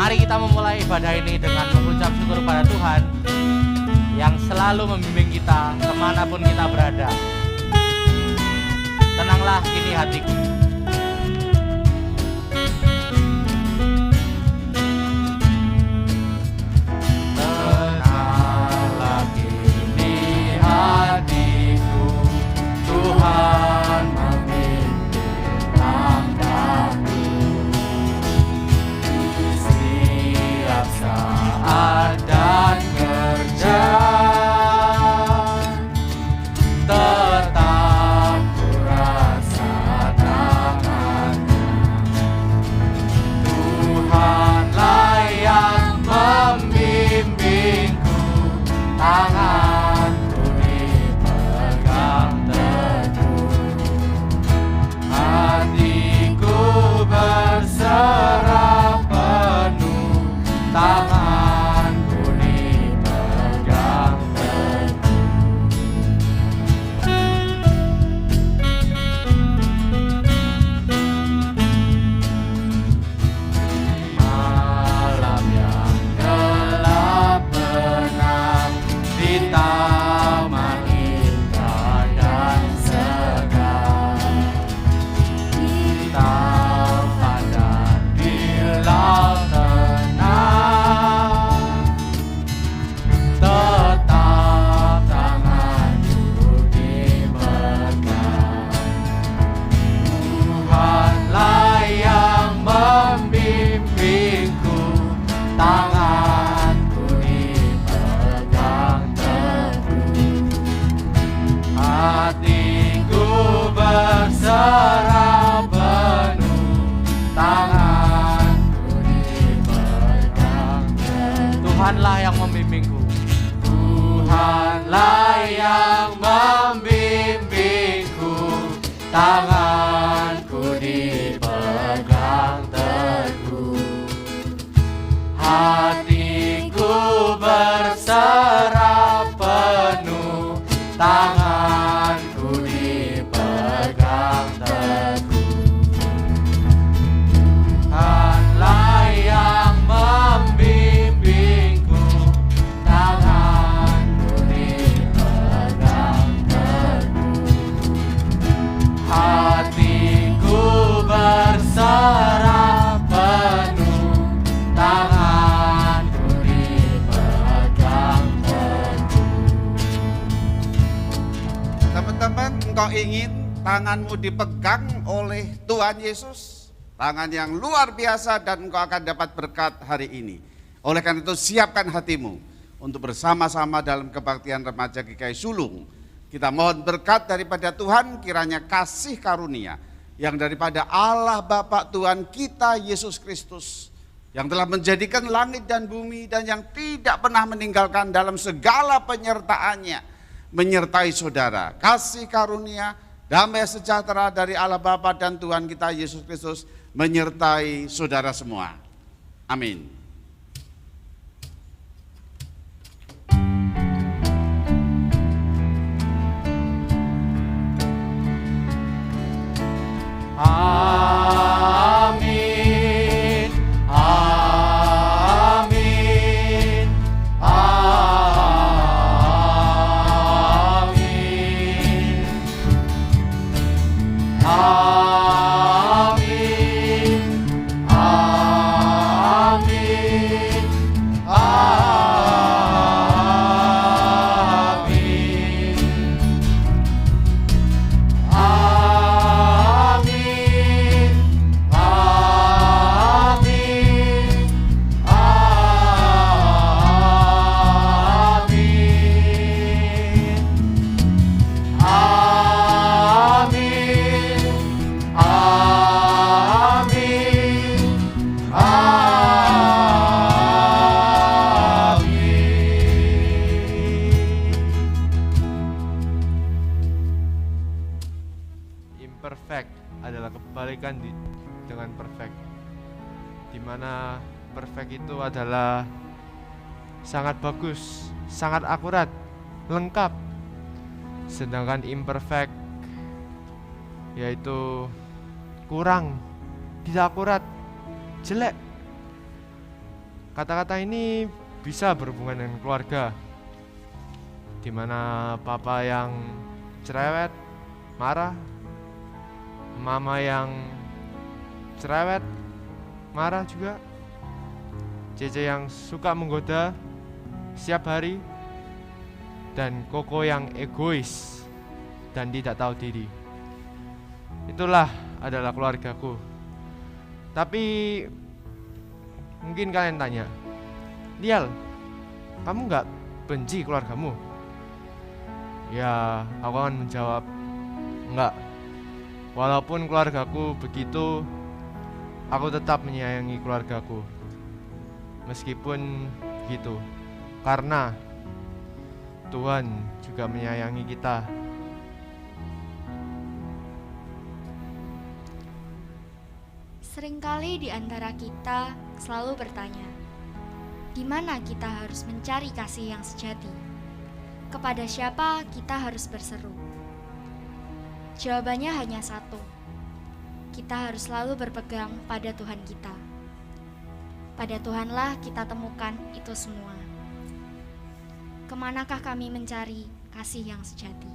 Mari kita memulai ibadah ini dengan mengucap syukur pada Tuhan yang selalu membimbing kita kemanapun kita berada. Tenanglah kini hatiku. Tenanglah kini hatiku, Tuhan memimpin langkahku. Setiap saat dan kerja tetap ku rasakan Tuhanlah yang membimbingku, tanganku dipegang teguh, hatiku berserah penuh, tanganku dipegang teguh. Malam yang gelap benar di taman indah dan segar, taufan dan bilal tenang, tetap tanganku dipegang. Tuhanlah yang membimbingku, tanganku dipegang teguh, hatiku berserah penuh, tanganku dipegang teguh. Tuhanlah yang membimbingku, Tuhanlah yang membimbingku, tanganku dipegang teguh, hatiku berserah penuh, tanganku dipegang teguh. Tuhanlah yang membimbingku, tanganku dipegang teguh, hatiku berserah penuh, tanganku dipegang teguh. Teman-teman, engkau ingin tanganmu dipegang oleh Tuhan Yesus, tangan yang luar biasa, dan engkau akan dapat berkat hari ini. Oleh karena itu siapkan hatimu untuk bersama-sama dalam kebaktian remaja GKI Sulung. Kita mohon berkat daripada Tuhan, kiranya kasih karunia yang daripada Allah Bapa Tuhan kita Yesus Kristus, yang telah menjadikan langit dan bumi dan yang tidak pernah meninggalkan dalam segala penyertaannya, menyertai saudara. Kasih karunia, damai sejahtera dari Allah Bapa dan Tuhan kita Yesus Kristus menyertai saudara semua. Amin. Amin, amin, amin, amin, amin, imperfect adalah kebalikan dengan perfect, di mana perfect itu adalah sangat bagus, sangat akurat, lengkap. Sedangkan imperfect yaitu kurang, tidak akurat, jelek. Kata-kata ini bisa berhubungan dengan keluarga, di mana papa yang cerewet, marah, mama yang cerewet, marah juga, Cece yang suka menggoda setiap hari, dan Koko yang egois dan tidak tahu diri. Itulah adalah keluargaku. Tapi mungkin kalian tanya, Lial, kamu gak benci keluargamu? Ya, aku akan menjawab, enggak. Walaupun keluargaku begitu, aku tetap menyayangi keluargaku. Meskipun begitu, karena Tuhan juga menyayangi kita. Seringkali di antara kita selalu bertanya, di mana kita harus mencari kasih yang sejati? Kepada siapa kita harus berseru? Jawabannya hanya satu. Kita harus selalu berpegang pada Tuhan kita. Pada Tuhanlah kita temukan itu semua. Kemanakah kami mencari kasih yang sejati?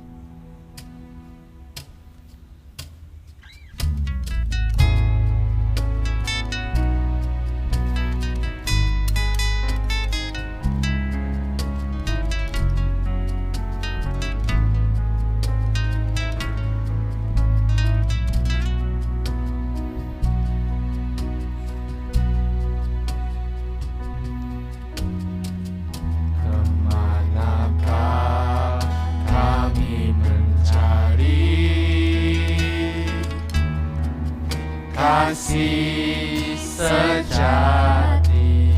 Kasih sejati,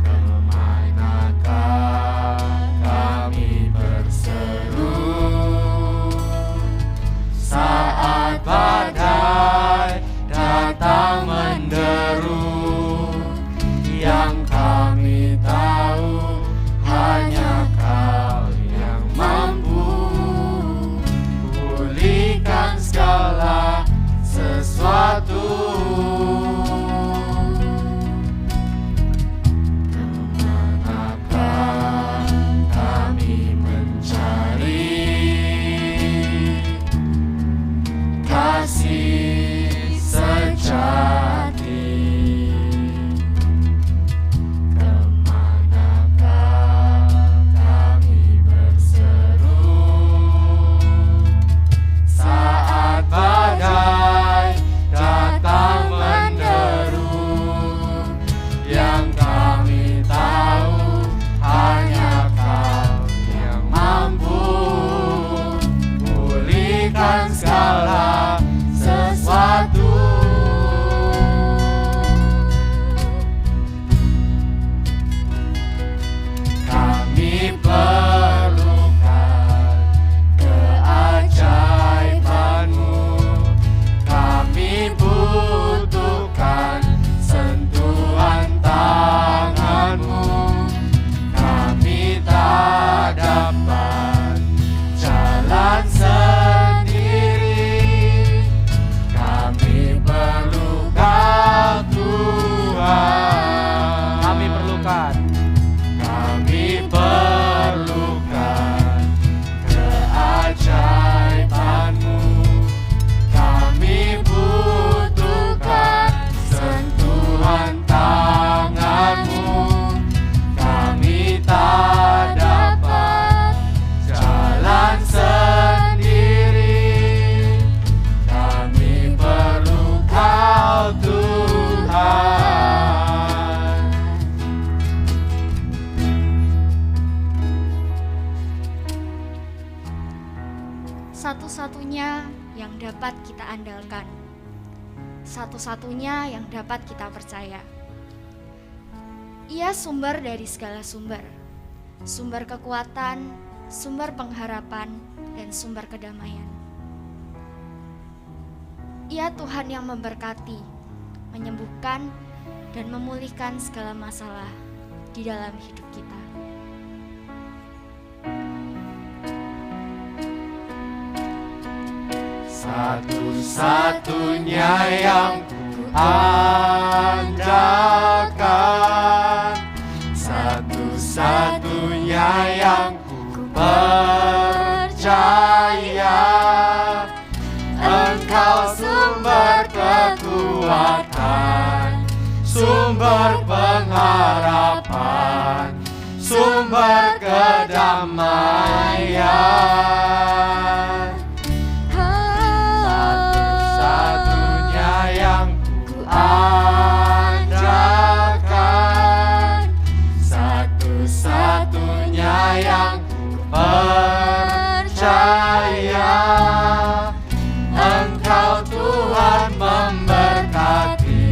kemanakah kami berseru saat badai datang menderu? Yang kami tahu hanya Kau yang mampu pulihkan segala sesuatu. Kemanakah kami mencari kasih sejati? Kemanakah kami berseru saat badai datang menderu? Yang kami tahu hanya Kau yang mampu pulihkan segala sesuatu. Kami perlukan keajaiban-Mu, kami butuhkan sentuhan tangan-Mu. Kami tak dapat jalan sendiri, kami perlu Kau Tuhan. Kami perlukan keajaiban-Mu, kami butuhkan sentuhan tangan-Mu. Kami tak dapat jalan sendiri, kami perlu Kau Tuhan. Satu-satunya yang dapat kita andalkan, satu-satunya yang dapat kita percaya. Ia sumber dari segala sumber, sumber kekuatan, sumber pengharapan, dan sumber kedamaian. Ia Tuhan yang memberkati, menyembuhkan, dan memulihkan segala masalah di dalam hidup kita. Satu-satunya yang ku andalkan, satu-satunya yang ku percaya. Engkau sumber kekuatan, sumber pengharapan, sumber kedamaian. Satu-satunya yang ku andalkan, satu-satunya yang ku percaya. Engkau Tuhan memberkati,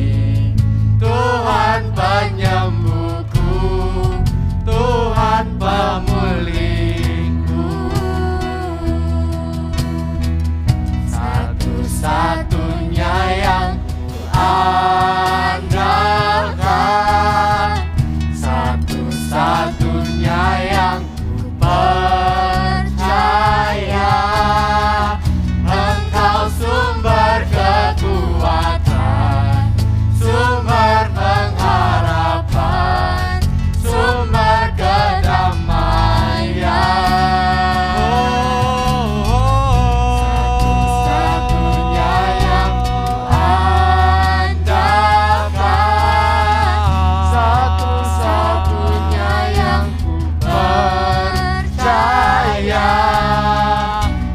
Tuhan penyembuhku, Tuhan pemulihku. Satu-satunya yang ku andalkan, satu-satunya yang ku percaya. Engkau sumber kekuatan, sumber pengharapan, sumber kedamaian. Satu-satunya yang ku andalkan, satu-satunya yang ku percaya.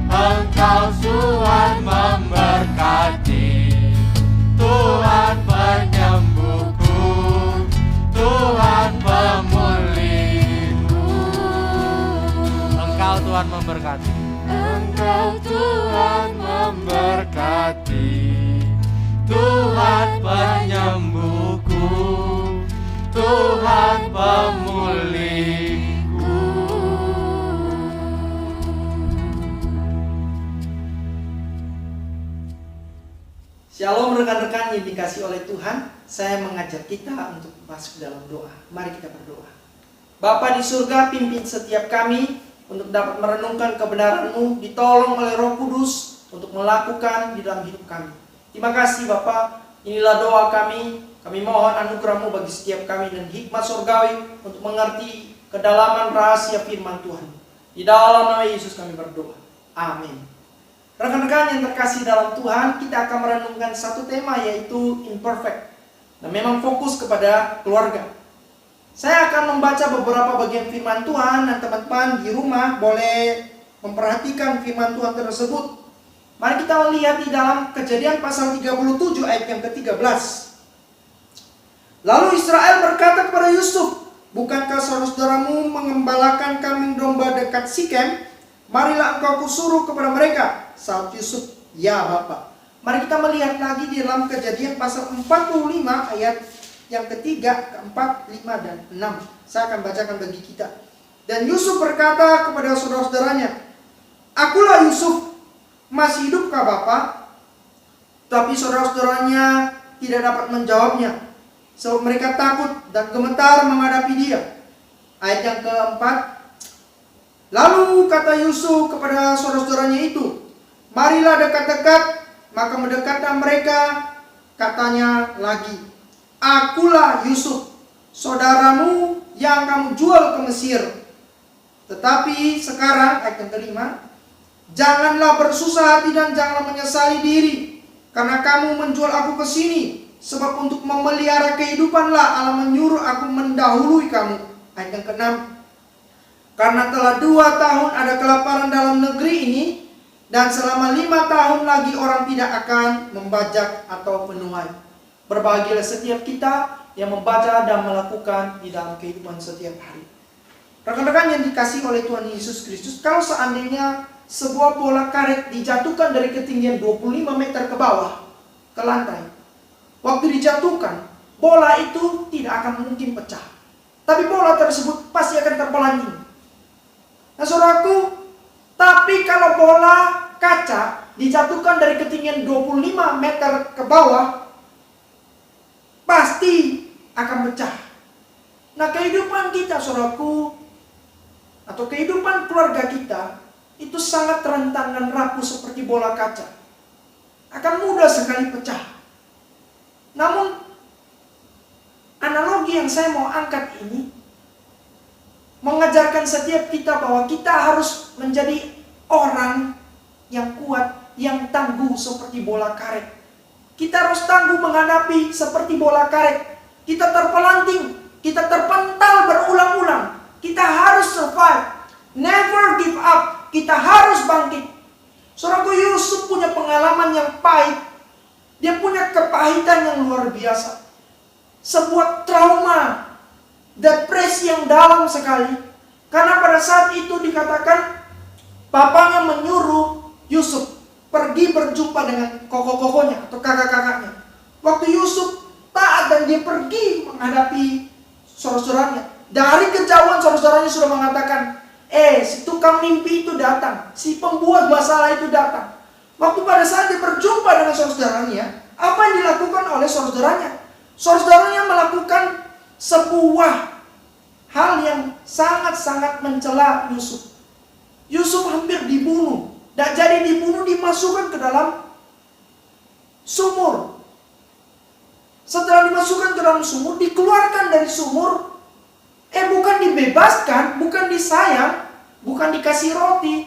Engkau Tuhan memberkati, Tuhan penyembuhku, Tuhan pemulihku. Engkau Tuhan memberkati. Engkau Tuhan memberkati, Tuhan penyembuhku, Tuhan pemulihku. Shalom rekan-rekan yang dikasihi oleh Tuhan. Saya mengajak kita untuk masuk dalam doa. Mari kita berdoa. Bapa di surga, pimpin setiap kami untuk dapat merenungkan kebenaran-Mu, ditolong oleh Roh Kudus untuk melakukan di dalam hidup kami. Terima kasih Bapa. Inilah doa kami. Kami mohon anugerah-Mu bagi setiap kami dan hikmat surgawi untuk mengerti kedalaman rahasia firman Tuhan. Di dalam nama Yesus kami berdoa. Amin. Rekan-rekan yang terkasih dalam Tuhan, kita akan merenungkan satu tema, yaitu imperfect. Dan memang fokus kepada keluarga. Saya akan membaca beberapa bagian firman Tuhan, dan teman-teman di rumah boleh memperhatikan firman Tuhan tersebut. Mari kita lihat di dalam Kejadian pasal 37 ayat yang ke-13. Lalu Israel berkata kepada Yusuf, "Bukankah saudaramu mengembalakan kambing domba dekat Sikem? Marilah engkau kusuruh kepada mereka." Saud Yusuf, "Ya Bapak." Mari kita melihat lagi di dalam Kejadian pasal 45 ayat yang ketiga, keempat, 5, dan 6. Saya akan bacakan bagi kita. Dan Yusuf berkata kepada saudara-saudaranya, "Akulah Yusuf, masih hidupkah Bapak?" Tapi saudara-saudaranya tidak dapat menjawabnya, sebab mereka takut dan gemetar menghadapi dia. Ayat yang keempat, lalu kata Yusuf kepada saudara-saudaranya itu, "Marilah dekat-dekat." Maka mendekatlah mereka. Katanya lagi, "Akulah Yusuf, saudaramu yang kamu jual ke Mesir. Tetapi sekarang," ayat yang kelima, "janganlah bersusah hati dan janganlah menyesali diri, karena kamu menjual aku ke sini. Sebab untuk memelihara kehidupanlah Allah menyuruh aku mendahului kamu." Ayat yang keenam, "Karena telah 2 tahun ada kelaparan dalam negeri ini, dan selama 5 tahun lagi orang tidak akan membajak atau menuai." Berbahagialah setiap kita yang membaca dan melakukan di dalam kehidupan setiap hari. Rekan-rekan yang dikasihi oleh Tuhan Yesus Kristus, kalau seandainya sebuah bola karet dijatuhkan dari ketinggian 25 meter ke bawah, ke lantai, waktu dijatuhkan, bola itu tidak akan mungkin pecah. Tapi bola tersebut pasti akan terpelanting. Nah saudaraku, tapi kalau bola kaca dijatuhkan dari ketinggian 25 meter ke bawah, pasti akan pecah. Nah kehidupan kita saudaraku, atau kehidupan keluarga kita, itu sangat rentan dan rapuh seperti bola kaca. Akan mudah sekali pecah. Namun analogi yang saya mau angkat ini mengajarkan setiap kita bahwa kita harus menjadi orang yang kuat, yang tangguh seperti bola karet. Kita harus tangguh menghadapi seperti bola karet. Kita terpelanting, kita terpental berulang-ulang. Kita harus survive. Never give up. Kita harus bangkit. Saudaraku, Yusuf punya pengalaman yang pahit. Dia punya kepahitan yang luar biasa. Sebuah trauma, depresi yang dalam sekali. Karena pada saat itu dikatakan papanya menyuruh Yusuf pergi berjumpa dengan koko-kokonya atau kakak-kakaknya. Waktu Yusuf taat dan dia pergi menghadapi saudara-saudaranya. Dari kejauhan saudara-saudaranya sudah mengatakan, si tukang mimpi itu datang, si pembuat masalah itu datang. Waktu pada saat dia berjumpa dengan saudara-saudaranya, apa yang dilakukan oleh saudara-saudaranya? Saudara-saudaranya melakukan sebuah hal yang sangat-sangat mencela Yusuf. Yusuf hampir dibunuh. Dan jadi dibunuh, dimasukkan ke dalam sumur. Setelah dimasukkan ke dalam sumur, dikeluarkan dari sumur. Bukan dibebaskan, bukan disayang, bukan dikasih roti,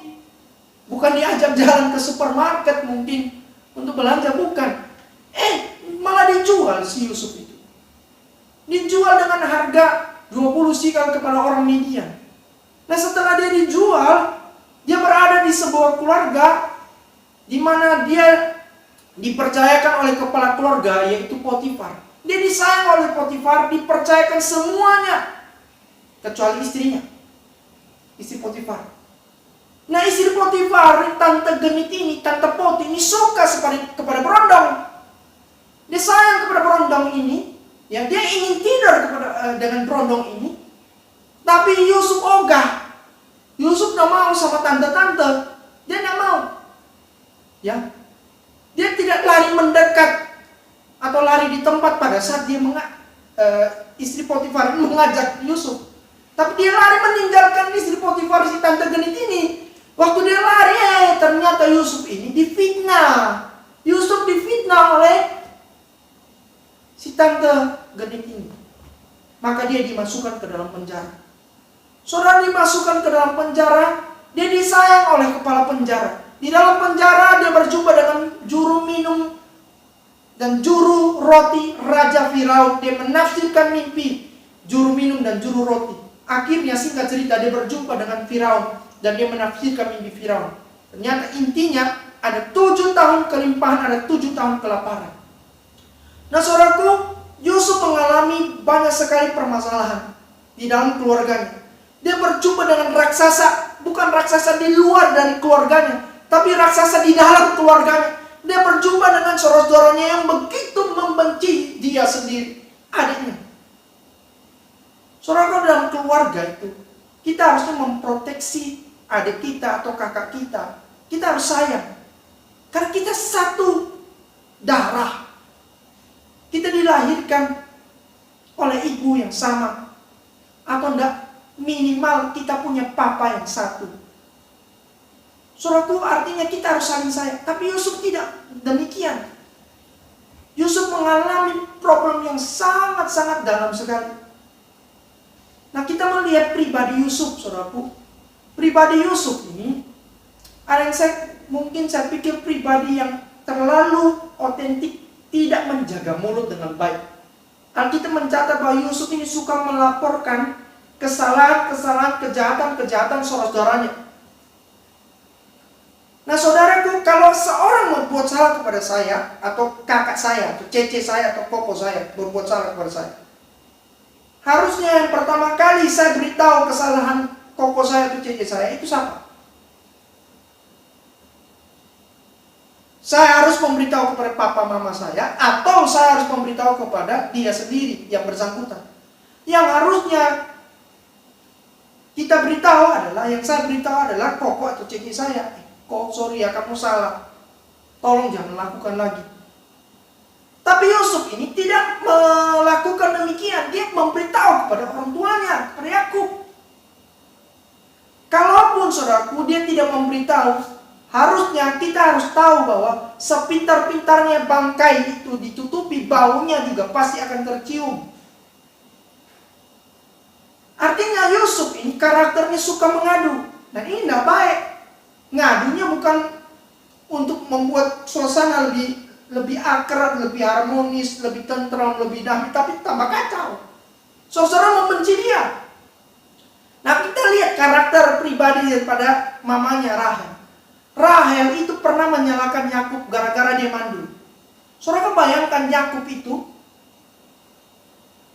bukan diajak jalan ke supermarket mungkin untuk belanja, bukan. Malah dijual si Yusuf itu. Dijual dengan harga 20 sikal kepada orang Midian. Nah, setelah dia dijual, dia berada di sebuah keluarga di mana dia dipercayakan oleh kepala keluarga, yaitu Potifar. Dia disayang oleh Potifar, dipercayakan semuanya kecuali istrinya, istri Potifar. Nah, istri Potifar, tante genit ini, tante Poti ini suka kepada berondong. Dia sayang kepada berondong ini, ya, dia ingin tidur dengan berondong ini. Tapi Yusuf ogah. Yusuf tidak mau sama tante-tante. Dia tidak mau. Ya. Dia tidak lari mendekat atau lari di tempat pada saat dia istri Potifar ini mengajak Yusuf. Tapi dia lari meninggalkan istri Potifar, si tante genit ini. Waktu dia lari, ternyata Yusuf ini difitnah. Yusuf difitnah oleh si tante genit ini. Maka dia dimasukkan ke dalam penjara. Saudara, dimasukkan ke dalam penjara, dia disayang oleh kepala penjara. Di dalam penjara dia berjumpa dengan juru minum dan juru roti Raja Firaun. Dia menafsirkan mimpi juru minum dan juru roti. Akhirnya singkat cerita dia berjumpa dengan Firaun dan dia menafsirkan mimpi Firaun. Ternyata intinya ada 7 tahun kelimpahan, ada 7 tahun kelaparan. Nah, saudaraku, Yusuf mengalami banyak sekali permasalahan di dalam keluarganya. Dia berjumpa dengan raksasa, bukan raksasa di luar dari keluarganya, tapi raksasa di dalam keluarganya. Dia berjumpa dengan saudara-saudaranya yang begitu membenci dia sendiri, adiknya. Saudara, dalam keluarga itu, kita harusnya memproteksi adik kita atau kakak kita. Kita harus sayang. Karena kita satu darah. Kita dilahirkan oleh ibu yang sama. Atau enggak, minimal kita punya papa yang satu. Saudaraku, artinya kita harus saling sayang. Tapi Yusuf tidak demikian. Yusuf mengalami problem yang sangat-sangat dalam sekali. Nah, kita melihat pribadi Yusuf, saudaraku. Pribadi Yusuf ini, ada yang mungkin saya pikir pribadi yang terlalu otentik, tidak menjaga mulut dengan baik. Alkitab mencatat bahwa Yusuf ini suka melaporkan kesalahan-kesalahan, kejahatan-kejahatan saudara-saudaranya. Nah, saudaraku, kalau seorang berbuat salah kepada saya, atau kakak saya, atau cece saya, atau koko saya berbuat salah kepada saya, harusnya yang pertama kali saya beritahu kesalahan koko saya atau cece saya itu siapa? Saya harus memberitahu kepada papa mama saya, atau saya harus memberitahu kepada dia sendiri yang bersangkutan. Yang harusnya kita beritahu adalah, yang saya beritahu adalah koko atau cece saya. Kok, sorry ya, kamu salah. Tolong jangan lakukan lagi. Tapi Yusuf ini tidak melakukan demikian. Dia memberitahu kepada orang tuanya, kepada Yakub. Kalaupun saudaraku dia tidak memberitahu, Harusnya kita harus tahu bahwa sepintar-pintarnya bangkai itu ditutupi, baunya juga pasti akan tercium. Artinya Yusuf ini karakternya suka mengadu. Dan ini tidak baik. Ngadunya bukan untuk membuat suasana lebih akrab, lebih harmonis, lebih tentram, lebih damai, tapi tambah kacau. Saudara membenci dia. Nah, kita lihat karakter pribadi daripada mamanya Rahel. Rahel itu pernah menyalahkan Yakub gara-gara dia mandul. Saudara bayangkan Yakub itu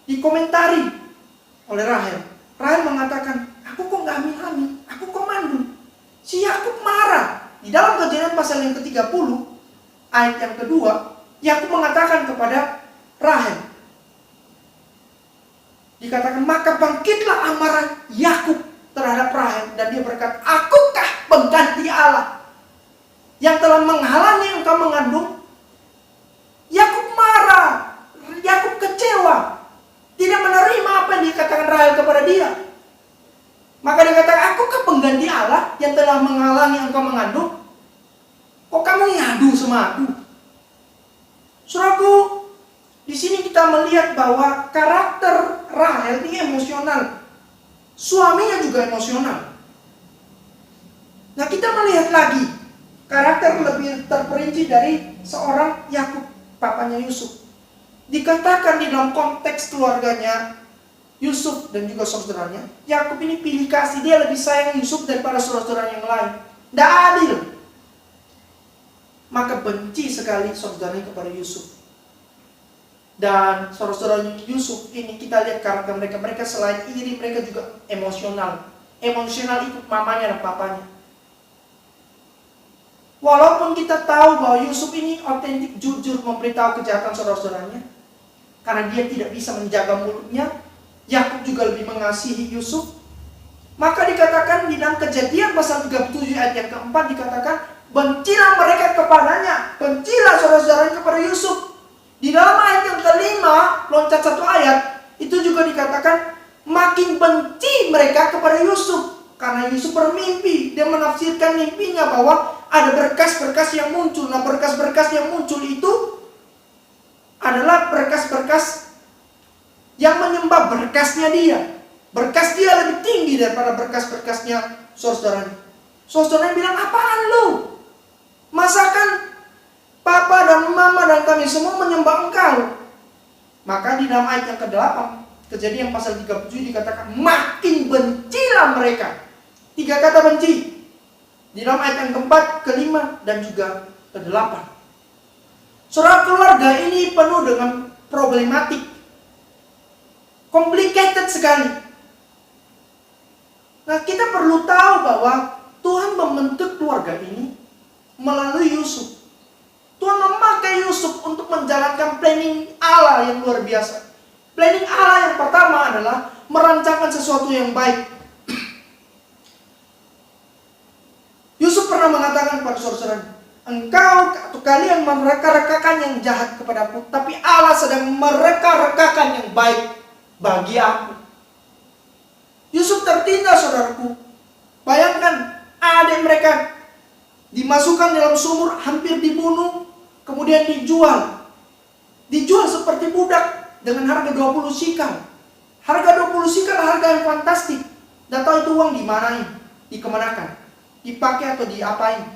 dikomentari oleh Rahel. Rahel mengatakan, aku kok gak hamil-hamil, aku kok mandul. Si Yakub marah. Di dalam Kejadian pasal yang ke-30, ayat yang kedua, Yakub mengatakan kepada Rahel. Dikatakan, maka bangkitlah amarah Yakub terhadap Rahel. Dan dia berkata, akukah pengganti Allah yang telah menghalangi engkau mengandung? Yakub marah, Yakub kecewa, tidak menerima apa yang dikatakan Rahel kepada dia. Maka dia katakan, akukah pengganti Allah yang telah menghalangi engkau mengandung? Kok kamu ngadu sama aku? Saudaraku, di sini kita melihat bahwa karakter Rahel ini emosional. Suaminya juga emosional. Nah, kita melihat lagi karakter lebih terperinci dari seorang Yakub, papanya Yusuf. Dikatakan di dalam konteks keluarganya Yusuf dan juga saudaranya, Yakub ini pilih kasih, dia lebih sayang Yusuf daripada saudara yang lain. Tidak adil. Maka benci sekali saudaranya kepada Yusuf. Dan saudara-saudara Yusuf ini kita lihat karakter mereka. Mereka selain iri, mereka juga emosional. Emosional itu mamanya dan papanya. Walaupun kita tahu bahwa Yusuf ini otentik, jujur memberitahu kejahatan saudara-saudaranya, karena dia tidak bisa menjaga mulutnya, Yakub juga lebih mengasihi Yusuf. Maka dikatakan di dalam Kejadian pasal 37 ayat yang keempat dikatakan, bencilah mereka kepadanya, bencilah saudara-saudaranya kepada Yusuf. Di dalam ayat yang kelima, loncat satu ayat, itu juga dikatakan makin benci mereka kepada Yusuf. Karena Yusuf bermimpi, dia menafsirkan mimpinya bahwa ada berkas-berkas yang muncul. Nah, berkas-berkas yang muncul itu adalah berkas-berkas yang menyembah berkasnya dia. Berkas dia lebih tinggi daripada berkas-berkasnya saudaranya. Saudaranya bilang, apaan lu? Masakan Papa dan Mama dan kami semua menyembah engkau. Maka di dalam ayat yang ke-8, Kejadian pasal 37 dikatakan, makin bencilah mereka. 3 kata benci. Di dalam ayat yang keempat, kelima, dan juga ke-8. Saudara, keluarga ini penuh dengan problematik. Complicated sekali. Nah, kita perlu tahu bahwa Tuhan membentuk keluarga ini melalui Yusuf. Tuhan memakai Yusuf untuk menjalankan planning Allah yang luar biasa. Planning Allah yang pertama adalah merancangkan sesuatu yang baik. Yusuf pernah mengatakan kepada saudara-saudaranya, engkau atau kalian mereka-rekakan yang jahat kepadaku, tapi Allah sedang mereka-rekakan yang baik bagi aku. Yusuf tertindas, saudaraku. Bayangkan adik mereka dimasukkan dalam sumur, hampir dibunuh, kemudian dijual. Dijual seperti budak dengan harga 20 sikal. Harga 20 sikal harga yang fantastik. Dan tahu itu uang dimanain, dikemanakan, dipakai atau diapain.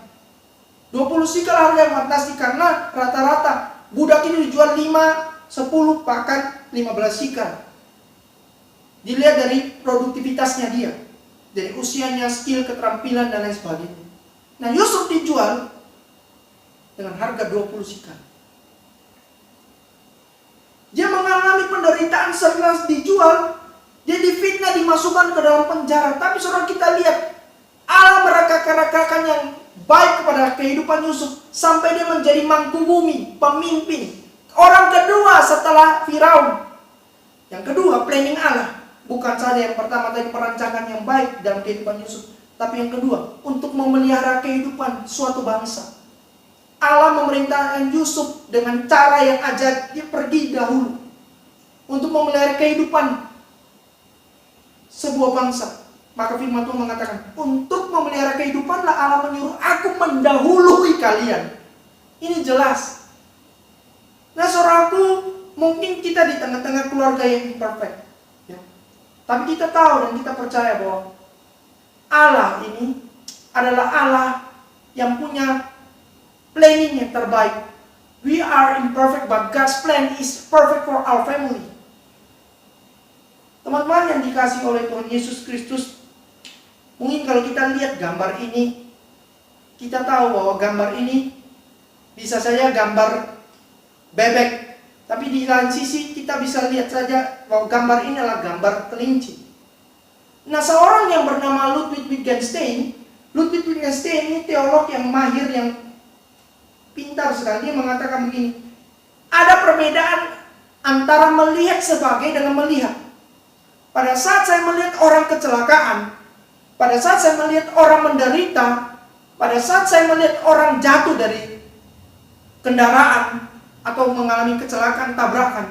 20 sikal harga yang fantastik karena rata-rata budak ini dijual 5, 10, bahkan 15 sikal. Dilihat dari produktivitasnya dia, dari usianya, skill, keterampilan, dan lain sebagainya. Nah, Yusuf dijual dengan harga 20 sikal. Dia mengalami penderitaan setelah dijual. Dia difitnah, dimasukkan ke dalam penjara. Tapi saudara, kita lihat Allah mereka-rekakan yang baik kepada kehidupan Yusuf sampai dia menjadi mangku bumi, pemimpin. Orang kedua setelah Firaun. Yang kedua, planning Allah. Bukan saja yang pertama tadi perancangan yang baik dalam kehidupan Yusuf, tapi yang kedua, untuk memelihara kehidupan suatu bangsa. Allah memerintahkan Yusuf dengan cara yang ajaib, dia pergi dahulu untuk memelihara kehidupan sebuah bangsa. Maka firman Tuhan mengatakan, untuk memelihara kehidupan, lah Allah menyuruh aku mendahului kalian. Ini jelas. Nah saudaraku, mungkin kita di tengah-tengah keluarga yang imperfect, ya. Tapi kita tahu dan kita percaya bahwa Allah ini adalah Allah yang punya planning yang terbaik. We are imperfect, but God's plan is perfect for our family. Teman-teman yang dikasihi oleh Tuhan Yesus Kristus, mungkin kalau kita lihat gambar ini, kita tahu bahwa gambar ini bisa saja gambar bebek, tapi di lain sisi kita bisa lihat saja bahwa gambar ini adalah gambar kelinci. Nah, seorang yang bernama Ludwig Wittgenstein ini teolog yang mahir, yang pintar sekali. Dia mengatakan begini, ada perbedaan antara melihat sebagai dengan melihat. Pada saat saya melihat orang kecelakaan, pada saat saya melihat orang menderita, pada saat saya melihat orang jatuh dari kendaraan atau mengalami kecelakaan, tabrakan,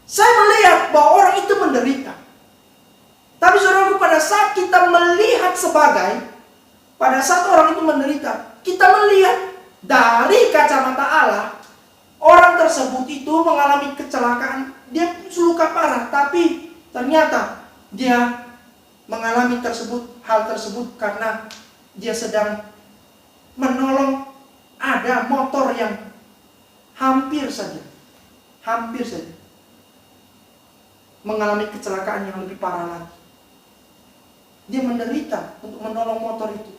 saya melihat bahwa orang itu menderita. Tapi saudaraku, pada saat kita melihat sebagai, pada saat orang itu menderita, kita melihat dari kacamata Allah, orang tersebut itu mengalami kecelakaan, dia luka parah, tapi ternyata dia mengalami hal tersebut karena dia sedang menolong ada motor yang hampir saja mengalami kecelakaan yang lebih parah lagi. Dia menderita untuk menolong motor itu.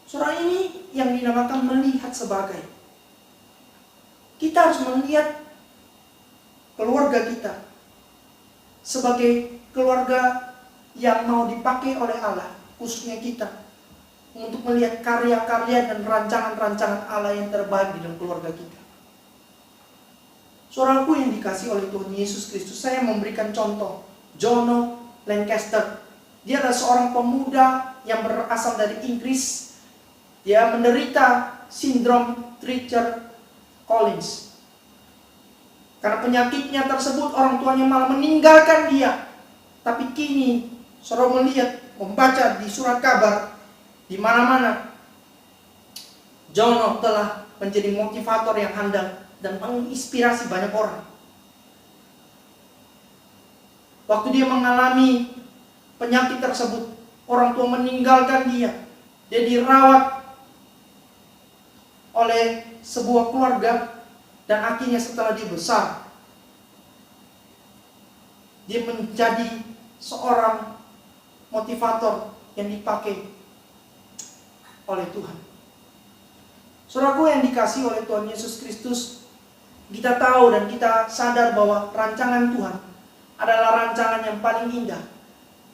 Saudara, ini yang dinamakan melihat sebagai. Kita harus melihat keluarga kita sebagai keluarga yang mau dipakai oleh Allah, khususnya kita, untuk melihat karya-karya dan rancangan-rancangan Allah yang terbaik di dalam keluarga kita. Saudaraku yang dikasihi oleh Tuhan Yesus Kristus, saya memberikan contoh Jono Lancaster. Dia adalah seorang pemuda yang berasal dari Inggris. Dia menderita sindrom Treacher-Collins. Karena penyakitnya tersebut, orang tuanya malah meninggalkan dia. Tapi kini, saudara melihat, membaca di surat kabar, di mana-mana, Jono telah menjadi motivator yang handal dan menginspirasi banyak orang. Waktu dia mengalami penyakit tersebut, orang tua meninggalkan dia. Dia dirawat oleh sebuah keluarga, dan akhirnya setelah dia besar, dia menjadi seorang motivator yang dipakai oleh Tuhan. Saudaraku yang dikasihi oleh Tuhan Yesus Kristus, kita tahu dan kita sadar bahwa rancangan Tuhan adalah rancangan yang paling indah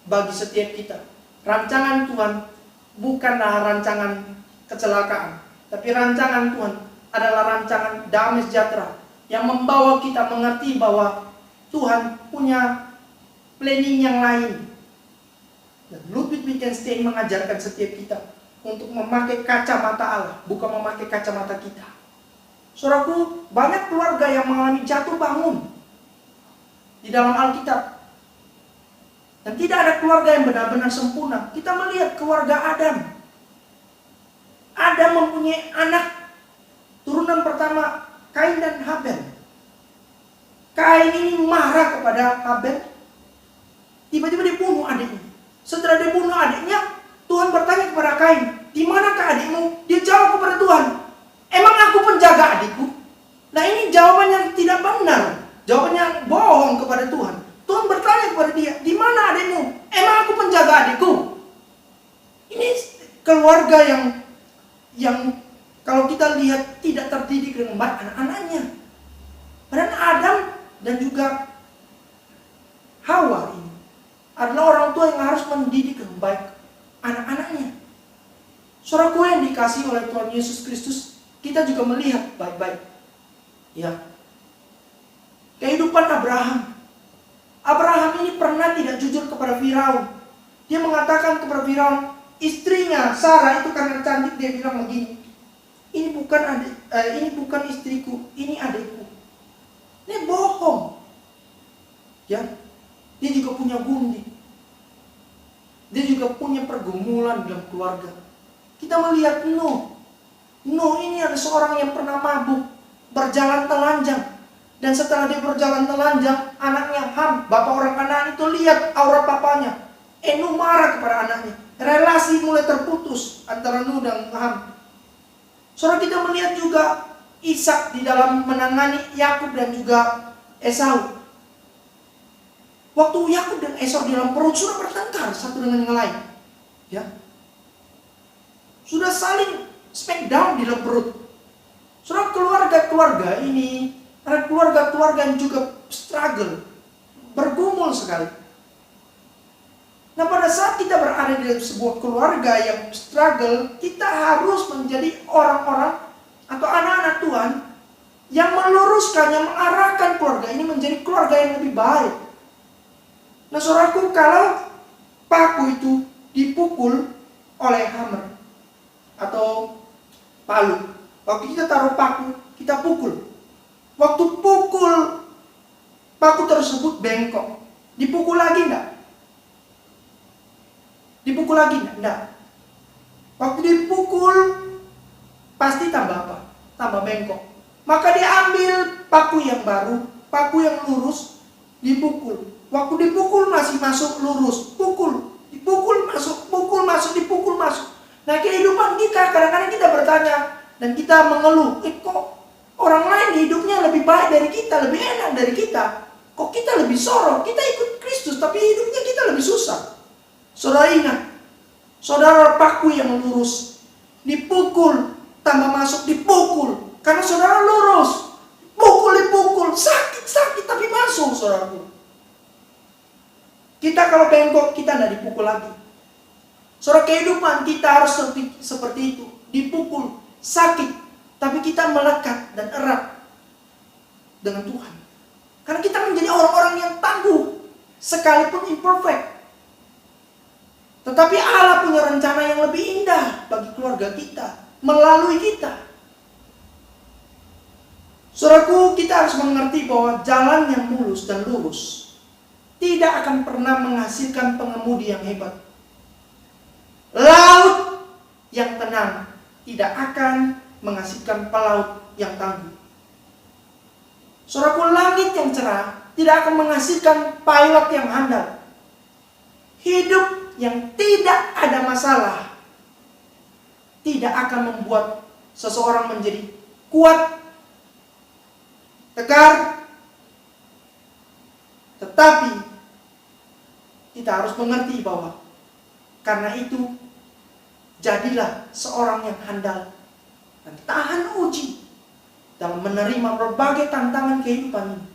bagi setiap kita. Rancangan Tuhan bukanlah rancangan kecelakaan, tapi rancangan Tuhan adalah rancangan damai sejahtera yang membawa kita mengerti bahwa Tuhan punya planning yang lain. Dan Ludwig Wittgenstein mengajarkan setiap kita untuk memakai kacamata Allah, bukan memakai kacamata kita. Saudaraku, banyak keluarga yang mengalami jatuh bangun di dalam Alkitab. Dan tidak ada keluarga yang benar-benar sempurna. Kita melihat keluarga Adam. Adam mempunyai anak, turunan pertama Kain dan Habel. Kain ini marah kepada Habel. Tiba-tiba dia bunuh adiknya. Setelah dia bunuh adiknya, Tuhan bertanya kepada Kain, "Di manakah adikmu?" Dia jawab kepada Tuhan, "Emang aku penjaga adikku?" Nah, ini jawaban yang tidak benar, jawaban yang bohong kepada Tuhan. Tuhan bertanya kepada dia, "Di mana adikmu?" "Emang aku penjaga adikku?" Ini keluarga yang kalau kita lihat tidak terdidik dengan baik anak-anaknya. Padahal Adam dan juga Hawa ini adalah orang tua yang harus mendidik dengan baik anak-anaknya. Saudaraku yang dikasihi oleh Tuhan Yesus Kristus, kita juga melihat baik-baik, ya, kehidupan Abraham. Abraham ini pernah tidak jujur kepada Firaun. Dia mengatakan kepada Firaun, istrinya Sarah itu karena cantik, dia bilang begini, ini bukan istriku, ini adikku. Ini bohong. Ya, dia juga punya gundik. Dia juga juga punya pergumulan dalam keluarga. Kita melihat Nuh. Nuh ini ada seorang yang pernah mabuk, berjalan telanjang. Dan setelah dia berjalan telanjang, anaknya Ham, bapak orang Kanaan itu lihat aurat papanya. Nuh marah kepada anaknya. Relasi mulai terputus antara Nuh dan Ham. Saudara, kita melihat juga Ishak di dalam menangani Yakub dan juga Esau. Waktu Yakub dan Esau di dalam perut sudah bertengkar satu dengan yang lain. Ya. Sudah saling smack down di dalam perut. Saudara, keluarga-keluarga ini ada keluarga-keluarga yang juga struggle, bergumul sekali. Nah, pada saat kita berada di dalam sebuah keluarga yang struggle, kita harus menjadi orang-orang atau anak-anak Tuhan yang meluruskan, yang mengarahkan keluarga ini menjadi keluarga yang lebih baik. Nah, saudaraku, kalau paku itu dipukul oleh hammer atau palu, waktu kita taruh paku, kita pukul. Waktu pukul, paku tersebut bengkok. Dipukul lagi enggak? Dipukul lagi enggak? Enggak. Waktu dipukul, pasti tambah apa? Tambah bengkok. Maka dia ambil paku yang baru, paku yang lurus, dipukul. Waktu dipukul masih masuk lurus, pukul, dipukul masuk, dipukul masuk. Nah, kehidupan kita kadang-kadang kita bertanya dan kita mengeluh, kok orang lain hidupnya lebih baik dari kita, lebih enak dari kita. Kok kita lebih sorot, kita ikut Kristus tapi hidupnya kita lebih susah. Saudara ingat, saudara paku yang lurus, dipukul, tambah masuk, dipukul. Karena saudara lurus, dipukul, sakit tapi masuk, saudaraku. Kita kalau bengkok, kita tidak dipukul lagi. Saudara, kehidupan kita harus seperti itu. Dipukul, sakit, tapi kita melekat dan erat dengan Tuhan. Karena kita menjadi orang-orang yang tangguh, sekalipun imperfect. Tetapi Allah punya rencana yang lebih indah bagi keluarga kita, melalui kita. Saudaraku, kita harus mengerti bahwa jalan yang mulus dan lurus tidak akan pernah menghasilkan pengemudi yang hebat. Laut yang tenang tidak akan menghasilkan pelaut yang tangguh. Saudaraku, langit yang cerah tidak akan menghasilkan pilot yang handal. Hidup yang tidak ada masalah tidak akan membuat seseorang menjadi kuat, tegar. Tetapi kita harus mengerti bahwa karena itu jadilah seorang yang handal dan tahan uji dalam menerima berbagai tantangan kehidupan ini.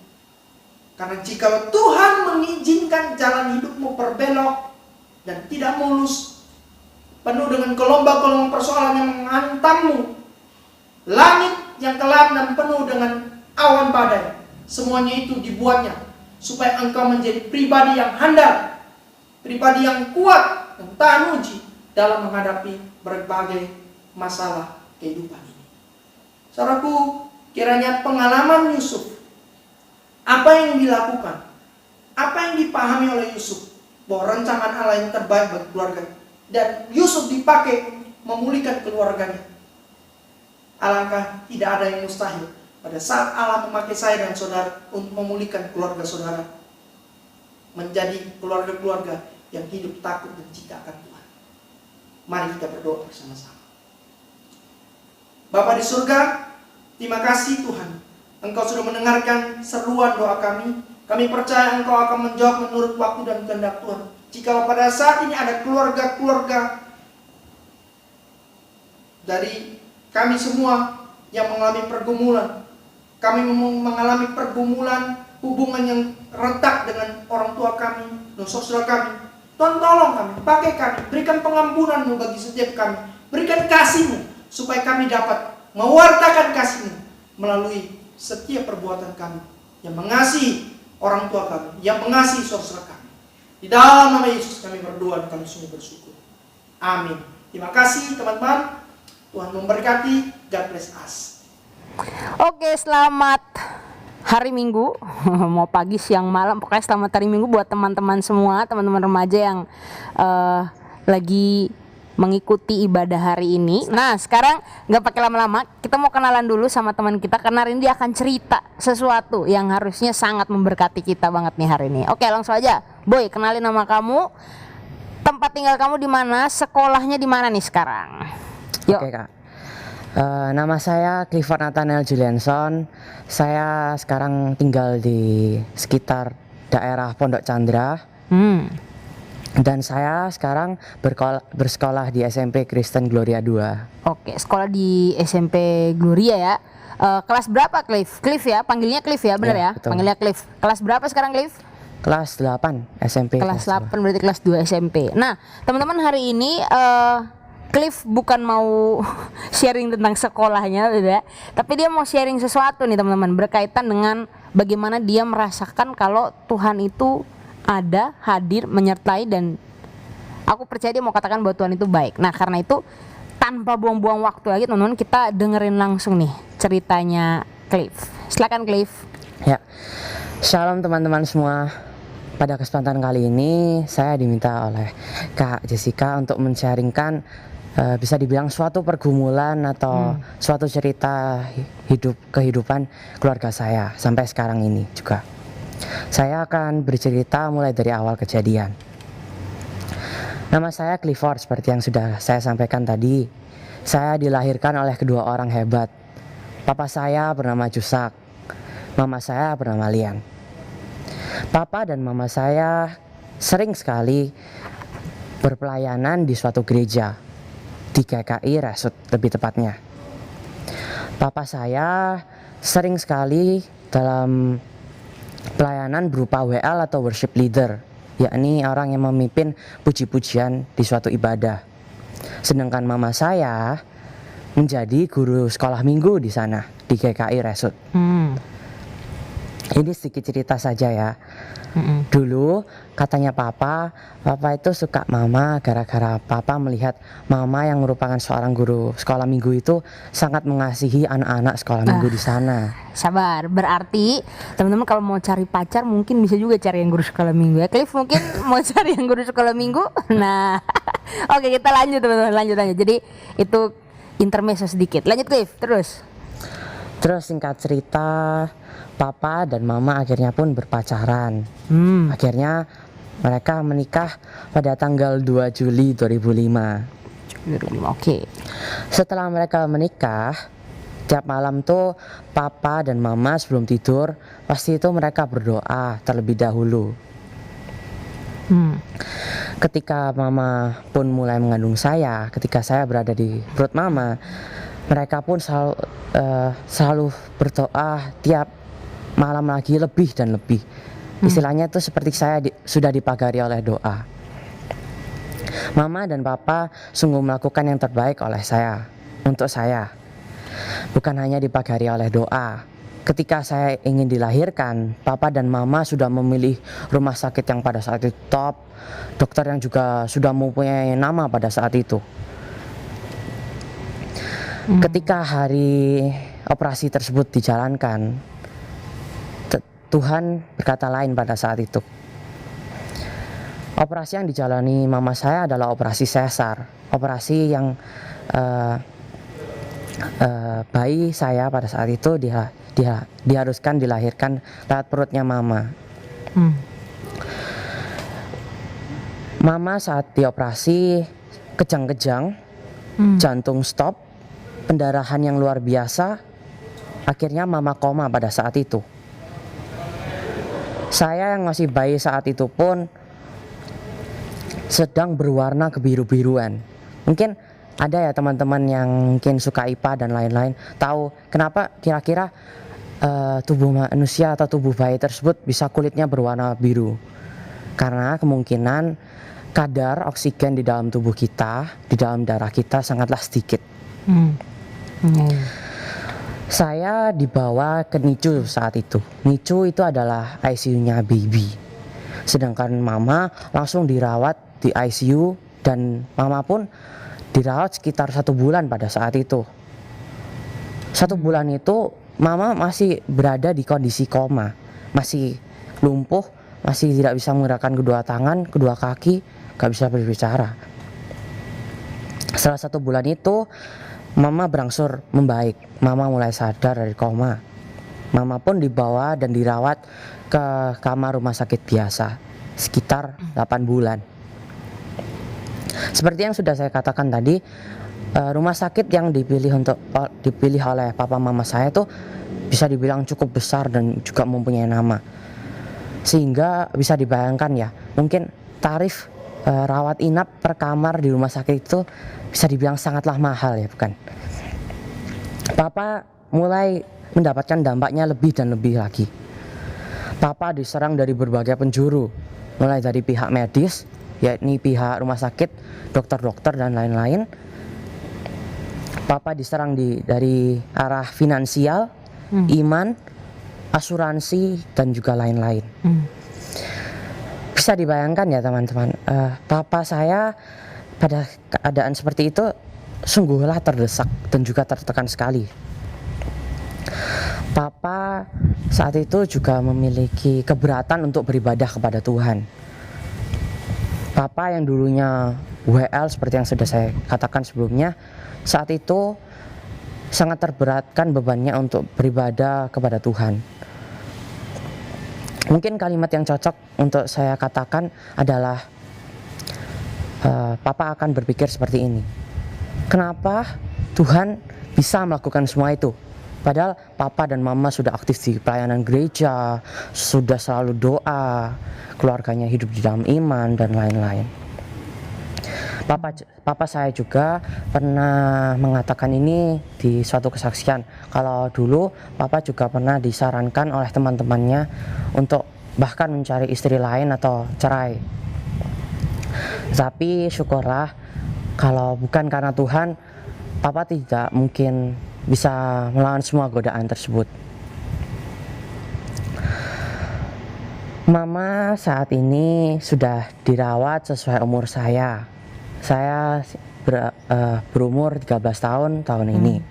Karena jika Tuhan mengizinkan jalan hidupmu berbelok dan tidak mulus, penuh dengan gelombang-gelombang persoalan yang menghantammu, langit yang kelam dan penuh dengan awan badai, semuanya itu dibuatnya supaya engkau menjadi pribadi yang handal, pribadi yang kuat dan tahan uji dalam menghadapi berbagai masalah kehidupan ini. Saudaraku, kiranya pengalaman Yusuf, apa yang dilakukan, apa yang dipahami oleh Yusuf, bahwa rancangan Allah yang terbaik bagi keluarga, dan Yusuf dipakai memulihkan keluarganya. Alangkah tidak ada yang mustahil pada saat Allah memakai saya dan saudara untuk memulihkan keluarga saudara, menjadi keluarga-keluarga yang hidup takut dan cinta akan Tuhan. Mari kita berdoa bersama-sama. Bapa di surga, terima kasih Tuhan, Engkau sudah mendengarkan seruan doa kami. Kami percaya Engkau akan menjawab menurut waktu dan kehendak Tuhan. Jika pada saat ini ada keluarga-keluarga dari kami semua yang mengalami pergumulan, kami mengalami pergumulan hubungan yang retak dengan orang tua kami, dan saudara kami, Tuhan tolong kami, pakai kami, berikan pengampunan-Mu bagi setiap kami, berikan kasih-Mu supaya kami dapat mewartakan kasih-Mu melalui setiap perbuatan kami yang mengasihi orang tua kami, yang mengasihi saudara kami. Di dalam nama Yesus kami berdoa dan kami sungguh bersyukur. Amin. Terima kasih teman-teman. Tuhan memberkati. God bless us. Oke, selamat hari Minggu. Mau pagi, siang, malam. Pokoknya selamat hari Minggu buat teman-teman semua, teman-teman remaja yang lagi mengikuti ibadah hari ini. Nah, sekarang nggak pakai lama-lama, kita mau kenalan dulu sama teman kita karena hari ini dia akan cerita sesuatu yang harusnya sangat memberkati kita banget nih hari ini. Oke, langsung aja. Boy, kenalin nama kamu, tempat tinggal kamu di mana, sekolahnya di mana nih sekarang? Yuk. Oke Kak, nama saya Clifford Nathaniel Julianson. Saya sekarang tinggal di sekitar daerah Pondok Chandra. Dan saya sekarang bersekolah di SMP Kristen Gloria 2. Oke, sekolah di SMP Gloria ya. Kelas berapa Cliff? Cliff ya, panggilnya Cliff ya, benar Ya, ya? betul. Panggilnya Cliff. Kelas berapa sekarang Cliff? Kelas 8 SMP. Kelas 8 berarti kelas 2 SMP. Nah, teman-teman hari ini Cliff bukan mau sharing tentang sekolahnya gitu ya. Tapi dia mau sharing sesuatu nih teman-teman, berkaitan dengan bagaimana dia merasakan kalau Tuhan itu ada, hadir, menyertai, dan aku percaya dia mau katakan bahwa Tuhan itu baik. Nah, karena itu tanpa buang-buang waktu lagi teman-teman, kita dengerin langsung nih ceritanya Cliff. Silakan Cliff. Ya, shalom teman-teman semua. Pada kesempatan kali ini saya diminta oleh Kak Jessica untuk men-sharingkan bisa dibilang suatu pergumulan atau suatu cerita kehidupan keluarga saya sampai sekarang ini juga. Saya akan bercerita mulai dari awal kejadian. Nama saya Clifford, seperti yang sudah saya sampaikan tadi. Saya dilahirkan oleh kedua orang hebat. Papa saya bernama Jusak, mama saya bernama Lian. Papa dan mama saya sering sekali berpelayanan di suatu gereja, di GKI Resut lebih tepatnya. Papa saya sering sekali dalam pelayanan berupa WL atau worship leader, yakni orang yang memimpin puji-pujian di suatu ibadah. Sedangkan mama saya menjadi guru sekolah minggu di sana di GKI Resut. Ini sedikit cerita saja ya. Dulu katanya papa itu suka mama gara-gara papa melihat mama yang merupakan seorang guru sekolah minggu itu sangat mengasihi anak-anak sekolah minggu di sana. Sabar, berarti teman-teman kalau mau cari pacar mungkin bisa juga cari yang guru sekolah minggu ya. Cliff mungkin mau cari yang guru sekolah minggu. Nah, oke kita lanjut teman-teman, lanjut. Jadi itu intermezzo sedikit. Lanjut Cliff, terus. Terus singkat cerita, papa dan mama akhirnya pun berpacaran. Akhirnya mereka menikah pada tanggal 2 Juli 2005. Oke. Setelah mereka menikah, tiap malam tuh papa dan mama sebelum tidur pasti itu mereka berdoa terlebih dahulu. Ketika mama pun mulai mengandung saya, ketika saya berada di perut mama, mereka pun selalu berdoa tiap malam lagi lebih dan lebih. Istilahnya itu seperti saya sudah dipagari oleh doa. Mama dan papa sungguh melakukan yang terbaik oleh saya, untuk saya. Bukan hanya dipagari oleh doa. Ketika saya ingin dilahirkan, papa dan mama sudah memilih rumah sakit yang pada saat itu top, dokter yang juga sudah mempunyai nama pada saat itu. Ketika hari operasi tersebut dijalankan, Tuhan berkata lain pada saat itu. Operasi yang dijalani mama saya adalah operasi sesar, operasi yang bayi saya pada saat itu diharuskan dilahirkan lewat perutnya mama. Mama saat dioperasi kejang-kejang, jantung stop, pendarahan yang luar biasa, akhirnya mama koma pada saat itu. Saya yang masih bayi saat itu pun sedang berwarna kebiru-biruan. Mungkin ada ya teman-teman yang mungkin suka IPA dan lain-lain tahu kenapa kira-kira tubuh manusia atau tubuh bayi tersebut bisa kulitnya berwarna biru. Karena kemungkinan kadar oksigen di dalam tubuh kita, di dalam darah kita sangatlah sedikit. Saya dibawa ke NICU saat itu. NICU itu adalah ICU-nya baby. Sedangkan mama langsung dirawat di ICU dan mama pun dirawat sekitar 1 bulan pada saat itu. 1 bulan itu mama masih berada di kondisi koma, masih lumpuh, masih tidak bisa menggerakkan kedua tangan, kedua kaki, gak bisa berbicara. Setelah 1 bulan itu, Mama berangsur membaik. Mama mulai sadar dari koma. Mama pun dibawa dan dirawat ke kamar rumah sakit biasa sekitar 8 bulan. Seperti yang sudah saya katakan tadi, rumah sakit yang dipilih oleh papa mama saya itu bisa dibilang cukup besar dan juga mempunyai nama. Sehingga bisa dibayangkan ya, mungkin tarif rawat inap per kamar di rumah sakit itu bisa dibilang sangatlah mahal ya, bukan? Papa mulai mendapatkan dampaknya lebih dan lebih lagi. Papa diserang dari berbagai penjuru, mulai dari pihak medis, yakni pihak rumah sakit, dokter-dokter dan lain-lain. Papa diserang dari arah finansial, iman, asuransi dan juga lain-lain. Bisa dibayangkan ya teman-teman, papa saya pada keadaan seperti itu sungguhlah terdesak dan juga tertekan sekali. Papa saat itu juga memiliki keberatan untuk beribadah kepada Tuhan. Papa yang dulunya WL seperti yang sudah saya katakan sebelumnya, saat itu sangat terberatkan bebannya untuk beribadah kepada Tuhan. Mungkin kalimat yang cocok untuk saya katakan adalah Papa akan berpikir seperti ini. Kenapa Tuhan bisa melakukan semua itu? Padahal Papa dan Mama sudah aktif di pelayanan gereja, sudah selalu doa, keluarganya hidup di dalam iman dan lain-lain. Papa saya juga pernah mengatakan ini di suatu kesaksian, kalau dulu Papa juga pernah disarankan oleh teman-temannya untuk bahkan mencari istri lain atau cerai. Tapi syukurlah, kalau bukan karena Tuhan, Papa tidak mungkin bisa melawan semua godaan tersebut. Mama saat ini sudah dirawat sesuai umur saya. Saya berumur 13 tahun ini.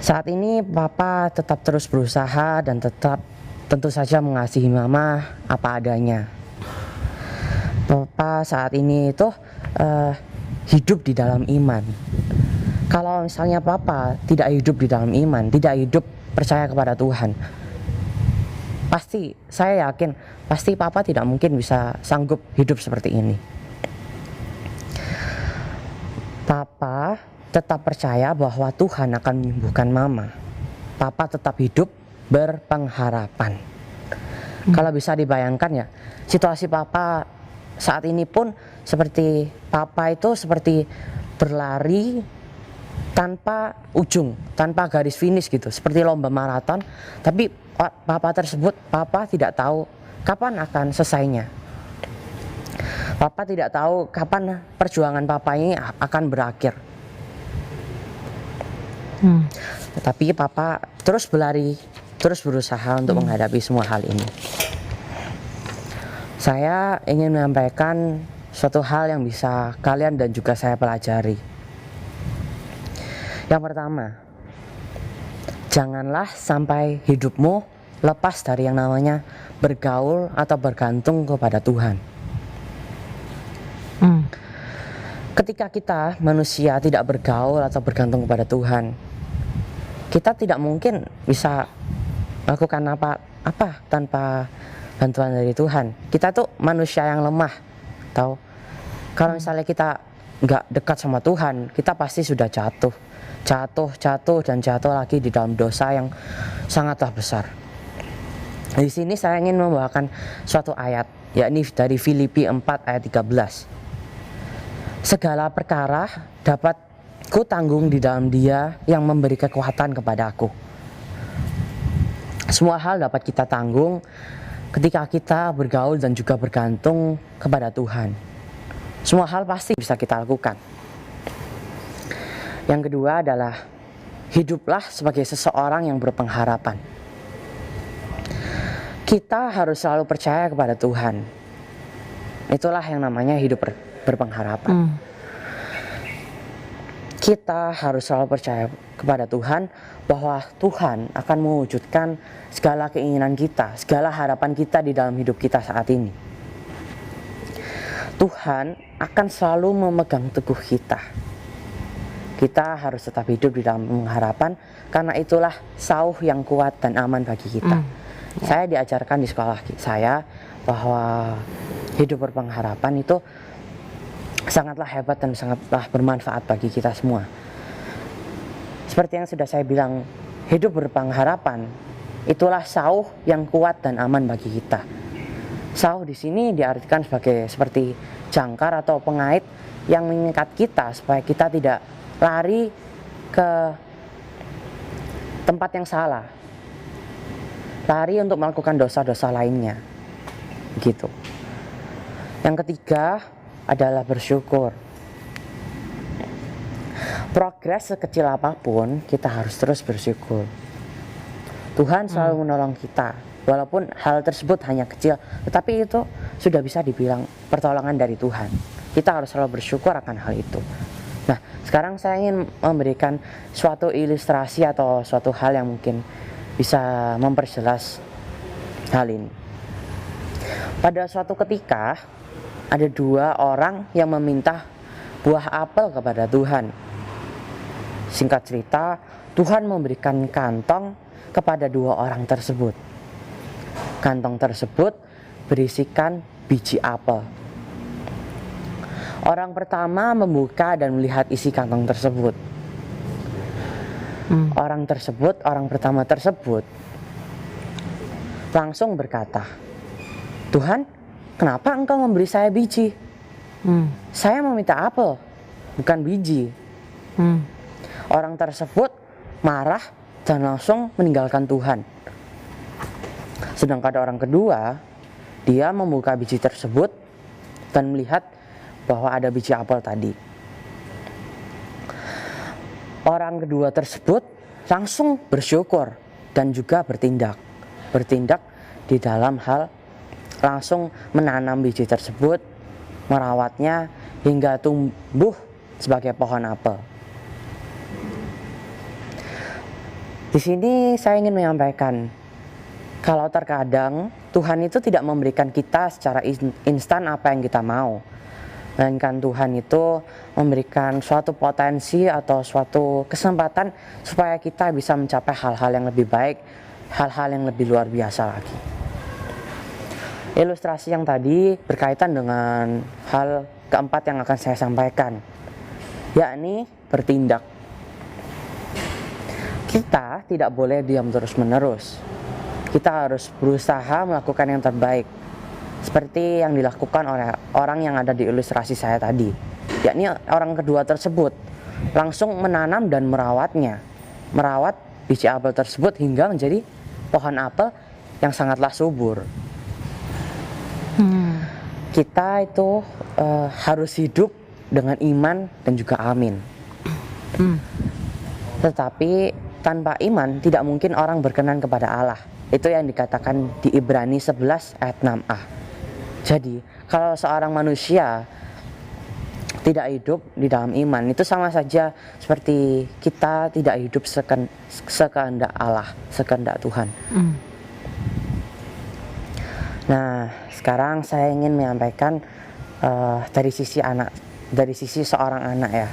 Saat ini Papa tetap terus berusaha dan tetap tentu saja mengasihi Mama apa adanya. Papa saat ini itu hidup di dalam iman. Kalau misalnya Papa tidak hidup di dalam iman, tidak hidup percaya kepada Tuhan, pasti saya yakin pasti Papa tidak mungkin bisa sanggup hidup seperti ini. Papa tetap percaya bahwa Tuhan akan menyembuhkan Mama. Papa tetap hidup berpengharapan. Kalau bisa dibayangkan ya, situasi Papa saat ini pun seperti Papa itu seperti berlari tanpa ujung, tanpa garis finish gitu, seperti lomba maraton. Tapi Papa tidak tahu kapan akan selesainya. Papa tidak tahu kapan perjuangan Papa ini akan berakhir. Tetapi Papa terus berlari, terus berusaha untuk menghadapi semua hal ini. Saya ingin menyampaikan suatu hal yang bisa kalian dan juga saya pelajari. Yang pertama, janganlah sampai hidupmu lepas dari yang namanya bergaul atau bergantung kepada Tuhan. Ketika kita manusia tidak bergaul atau bergantung kepada Tuhan, kita tidak mungkin bisa melakukan apa tanpa bantuan dari Tuhan. Kita tuh manusia yang lemah, tahu? Kalau misalnya kita nggak dekat sama Tuhan, kita pasti sudah jatuh dan jatuh lagi di dalam dosa yang sangatlah besar. Di sini saya ingin membawakan suatu ayat, yakni dari Filipi 4 ayat 13. Segala perkara dapat ku tanggung di dalam Dia yang memberi kekuatan kepada aku. Semua hal dapat kita tanggung ketika kita bergaul dan juga bergantung kepada Tuhan. Semua hal pasti bisa kita lakukan. Yang kedua adalah hiduplah sebagai seseorang yang berpengharapan. Kita harus selalu percaya kepada Tuhan. Itulah yang namanya hidup berpengharapan. Kita harus selalu percaya kepada Tuhan bahwa Tuhan akan mewujudkan segala keinginan kita, segala harapan kita di dalam hidup kita saat ini. Tuhan akan selalu memegang teguh kita. Kita harus tetap hidup di dalam pengharapan, karena itulah sauh yang kuat dan aman bagi kita. Saya diajarkan di sekolah saya bahwa hidup berpengharapan itu sangatlah hebat dan sangatlah bermanfaat bagi kita semua. Seperti yang sudah saya bilang, hidup berpengharapan itulah sauh yang kuat dan aman bagi kita. Sauh di sini diartikan seperti jangkar atau pengait yang mengikat kita supaya kita tidak lari ke tempat yang salah, lari untuk melakukan dosa-dosa lainnya, gitu. Yang ketiga adalah bersyukur. Progres sekecil apapun, kita harus terus bersyukur. Tuhan selalu menolong kita, walaupun hal tersebut hanya kecil, tetapi itu sudah bisa dibilang pertolongan dari Tuhan. Kita harus selalu bersyukur akan hal itu. Nah, sekarang saya ingin memberikan suatu ilustrasi atau suatu hal yang mungkin bisa memperjelas hal ini. Pada suatu ketika, ada dua orang yang meminta buah apel kepada Tuhan. Singkat cerita, Tuhan memberikan kantong kepada dua orang tersebut. Kantong tersebut berisikan biji apel. Orang pertama membuka dan melihat isi kantong tersebut. Orang pertama tersebut langsung berkata, "Tuhan, kenapa engkau memberi saya biji? Saya meminta apel, bukan biji." Orang tersebut marah dan langsung meninggalkan Tuhan. Sedangkan orang kedua, dia membuka biji tersebut dan melihat bahwa ada biji apel tadi. Orang kedua tersebut langsung bersyukur dan juga bertindak di dalam hal langsung menanam biji tersebut, merawatnya hingga tumbuh sebagai pohon apel. Di sini saya ingin menyampaikan, kalau terkadang Tuhan itu tidak memberikan kita secara instan apa yang kita mau, melainkan Tuhan itu memberikan suatu potensi atau suatu kesempatan supaya kita bisa mencapai hal-hal yang lebih baik, hal-hal yang lebih luar biasa lagi. Ilustrasi yang tadi berkaitan dengan hal keempat yang akan saya sampaikan, yakni bertindak. Kita tidak boleh diam terus-menerus. Kita harus berusaha melakukan yang terbaik, seperti yang dilakukan oleh orang yang ada di ilustrasi saya tadi, yakni orang kedua tersebut langsung menanam dan merawat biji apel tersebut hingga menjadi pohon apel yang sangatlah subur. Kita itu harus hidup dengan iman dan juga amin. Tetapi tanpa iman tidak mungkin orang berkenan kepada Allah. Itu yang dikatakan di Ibrani 11 ayat 6a. Jadi kalau seorang manusia tidak hidup di dalam iman, itu sama saja seperti kita tidak hidup sekehendak Allah, sekehendak Tuhan. Nah, sekarang saya ingin menyampaikan dari sisi seorang anak ya.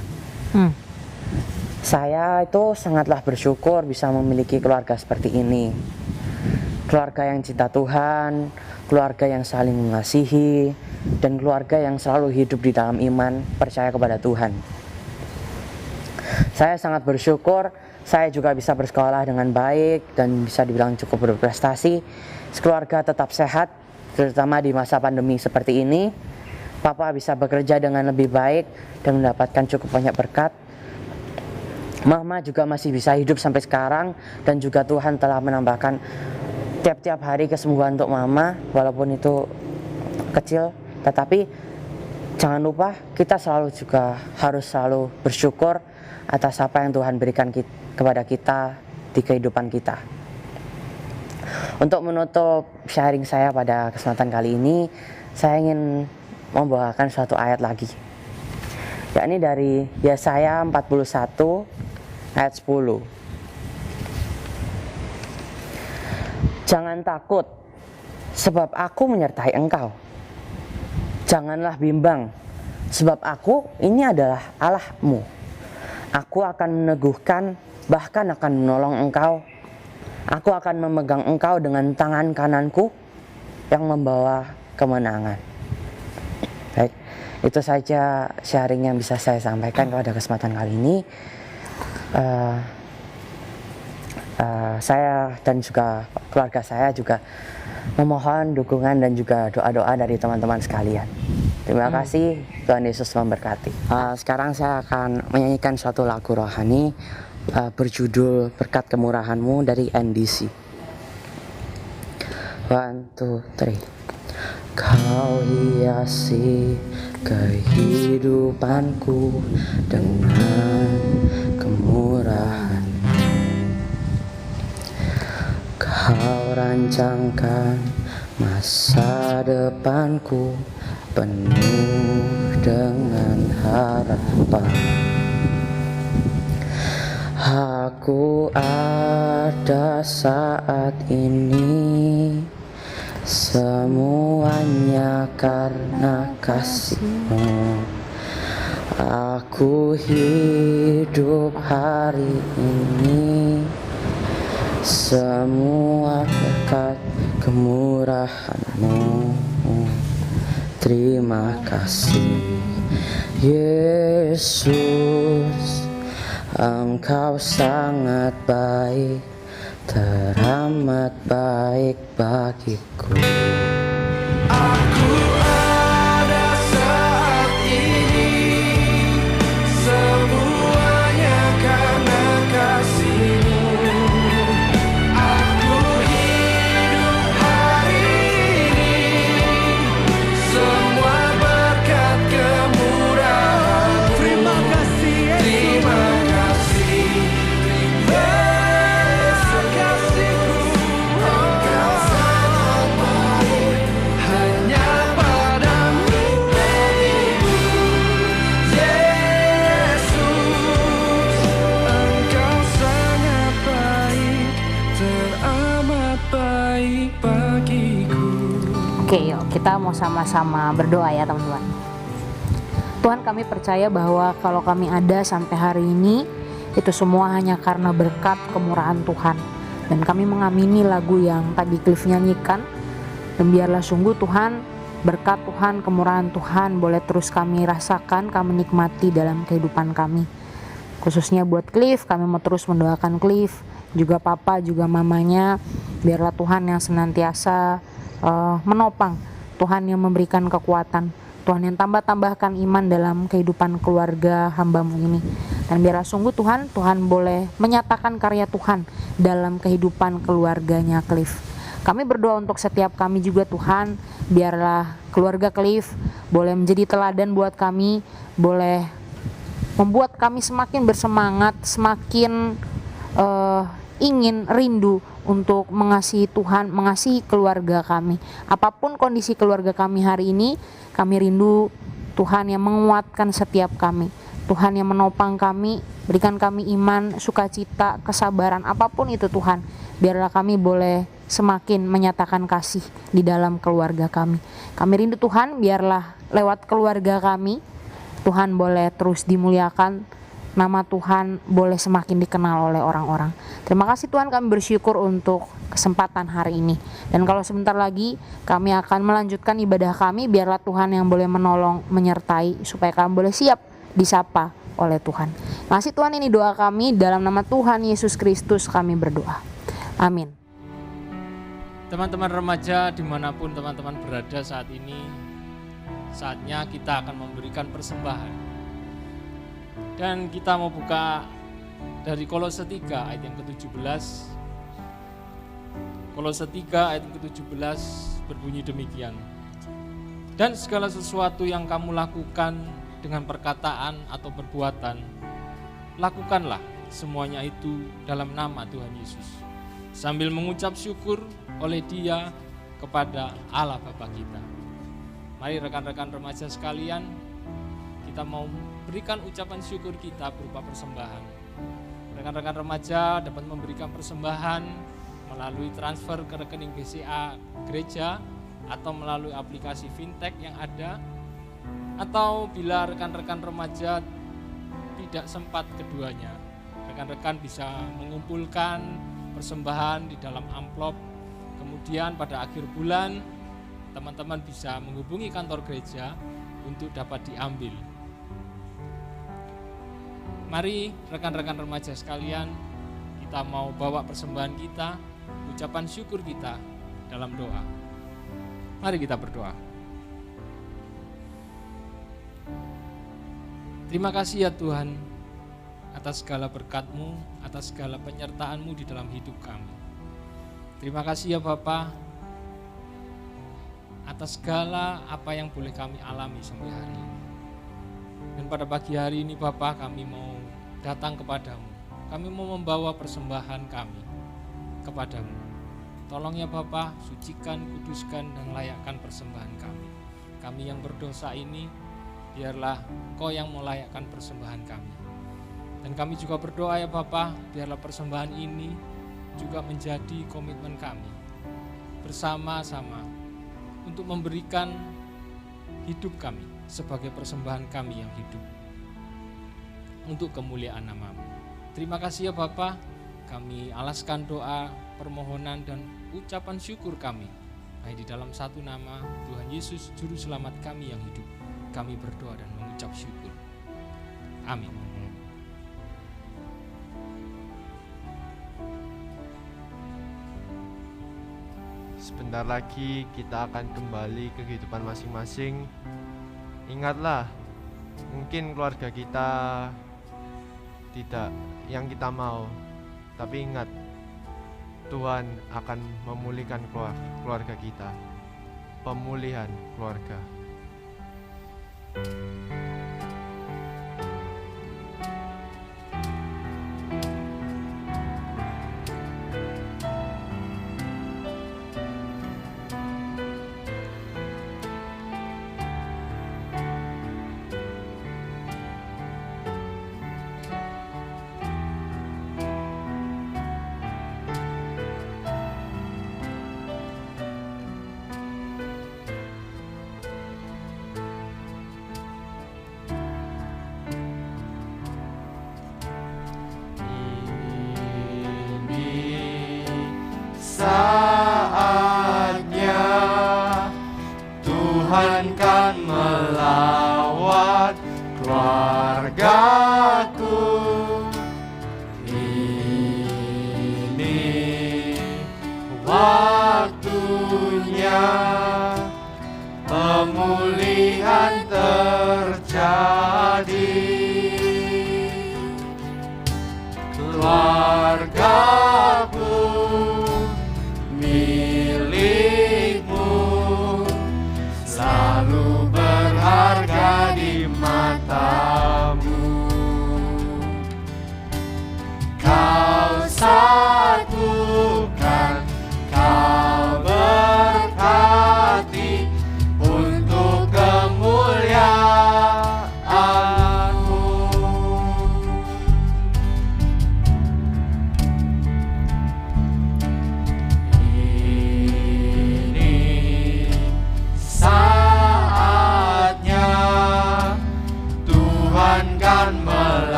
Saya itu sangatlah bersyukur bisa memiliki keluarga seperti ini. Keluarga yang cinta Tuhan, keluarga yang saling mengasihi, dan keluarga yang selalu hidup di dalam iman, percaya kepada Tuhan. Saya sangat bersyukur, saya juga bisa bersekolah dengan baik dan bisa dibilang cukup berprestasi. Keluarga tetap sehat, terutama di masa pandemi seperti ini. Papa bisa bekerja dengan lebih baik dan mendapatkan cukup banyak berkat. Mama juga masih bisa hidup sampai sekarang, dan juga Tuhan telah menambahkan tiap-tiap hari kesembuhan untuk Mama, walaupun itu kecil, tetapi jangan lupa kita harus selalu bersyukur atas apa yang Tuhan berikan kepada kita di kehidupan kita. Untuk menutup sharing saya pada kesempatan kali ini, saya ingin membawakan suatu ayat lagi, yakni dari Yesaya 41 ayat 10. Jangan takut, sebab aku menyertai engkau. Janganlah bimbang, sebab aku ini adalah Allahmu. Aku akan meneguhkan, bahkan akan menolong engkau. Aku akan memegang engkau dengan tangan kananku yang membawa kemenangan. Baik, itu saja sharing yang bisa saya sampaikan pada kesempatan kali ini. Saya dan juga keluarga saya juga memohon dukungan dan juga doa-doa dari teman-teman sekalian. Terima kasih, Tuhan Yesus memberkati. Sekarang saya akan menyanyikan suatu lagu rohani berjudul Berkat Kemurahan-Mu dari NDC. 1, 2, 3. Kau hiasi kehidupanku dengan kemurahan. Kau rancangkan masa depanku penuh dengan harapan. Aku ada saat ini, semuanya karena kasih-Mu. Aku hidup hari ini, semua berkat kemurahan-Mu. Terima kasih Yesus, Engkau sangat baik, teramat baik bagiku. Aku ada saat ini, semuanya karena kasih-Mu. Aku hidup hari ini, semua berkat kemurahan-Mu. Terima kasih Yesus. Terima kasih Yesus, kasih-Ku. Engkau sangat baik, hanya padamu bagiku. Yesus, Engkau sangat baik, teramat baik bagiku. Oke, yuk kita mau sama-sama berdoa ya teman-teman. Tuhan, kami percaya bahwa kalau kami ada sampai hari ini, itu semua hanya karena berkat kemurahan Tuhan. Dan kami mengamini lagu yang tadi Cliff nyanyikan. Dan biarlah sungguh Tuhan, berkat Tuhan, kemurahan Tuhan boleh terus kami rasakan, kami nikmati dalam kehidupan kami. Khususnya buat Cliff, kami mau terus mendoakan Cliff, juga papa, juga mamanya. Biarlah Tuhan yang senantiasa menopang, Tuhan yang memberikan kekuatan, Tuhan yang tambah-tambahkan iman dalam kehidupan keluarga hamba-Mu ini. Dan biarlah sungguh Tuhan boleh menyatakan karya Tuhan dalam kehidupan keluarganya Cliff. Kami berdoa untuk setiap kami juga Tuhan, biarlah keluarga Cliff boleh menjadi teladan buat kami, boleh membuat kami semakin bersemangat, semakin ingin rindu untuk mengasihi Tuhan, mengasihi keluarga kami. Apapun kondisi keluarga kami hari ini, kami rindu Tuhan yang menguatkan setiap kami, Tuhan yang menopang kami, berikan kami iman, sukacita, kesabaran, apapun itu Tuhan. Biarlah kami boleh semakin menyatakan kasih di dalam keluarga kami. Kami rindu Tuhan, biarlah lewat keluarga kami, Tuhan boleh terus dimuliakan, nama Tuhan boleh semakin dikenal oleh orang-orang. Terima kasih Tuhan, kami bersyukur untuk kesempatan hari ini. Dan kalau sebentar lagi kami akan melanjutkan ibadah kami, biarlah Tuhan yang boleh menolong, menyertai, supaya kami boleh siap disapa oleh Tuhan. Terima kasih Tuhan, ini doa kami, dalam nama Tuhan Yesus Kristus kami berdoa. Amin. Teman-teman remaja dimanapun teman-teman berada saat ini, saatnya kita akan memberikan persembahan. Dan kita mau buka dari Kolose 3 ayat yang ke-17. Kolose 3 ayat yang ke-17 berbunyi demikian. Dan segala sesuatu yang kamu lakukan dengan perkataan atau perbuatan, lakukanlah semuanya itu dalam nama Tuhan Yesus, sambil mengucap syukur oleh Dia kepada Allah Bapa kita. Mari rekan-rekan remaja sekalian, kita mau berikan ucapan syukur kita berupa persembahan. Rekan-rekan remaja dapat memberikan persembahan melalui transfer ke rekening BCA gereja atau melalui aplikasi fintech yang ada, Atau bila rekan-rekan remaja tidak sempat keduanya, rekan-rekan bisa mengumpulkan persembahan di dalam amplop. Kemudian pada akhir bulan teman-teman bisa menghubungi kantor gereja untuk dapat diambil. Mari rekan-rekan remaja sekalian, kita mau bawa persembahan kita, ucapan syukur kita dalam doa. Mari kita berdoa. Terima kasih ya Tuhan atas segala berkat-Mu, atas segala penyertaan-Mu di dalam hidup kami. Terima kasih ya Bapa atas segala apa yang boleh kami alami sampai hari ini. Dan pada pagi hari ini Bapa, kami mau datang kepadamu. Kami mau membawa persembahan kami kepadamu. Tolong ya Bapa, sucikan, kuduskan, dan layakkan persembahan kami. Kami yang berdosa ini, biarlah Kau yang melayakkan persembahan kami. Dan kami juga berdoa ya Bapa, biarlah persembahan ini juga menjadi komitmen kami bersama-sama untuk memberikan hidup kami sebagai persembahan kami yang hidup untuk kemuliaan nama-Mu. Terima kasih ya Bapa, kami alaskan doa, permohonan dan ucapan syukur kami baik di dalam satu nama Tuhan Yesus Juru Selamat kami yang hidup. Kami berdoa dan mengucap syukur. Amin. Sebentar lagi kita akan kembali ke kehidupan masing-masing. Ingatlah, mungkin keluarga kita tidak yang kita mau, tapi ingat, Tuhan akan memulihkan keluarga kita. Pemulihan keluarga. Saatnya Tuhan kan melawat keluargaku. Ini waktunya pemulihan terjadi. Keluargaku milikmu, selalu berharga di matamu. Kau satukan, kau berkati untuk kemuliaan-Mu.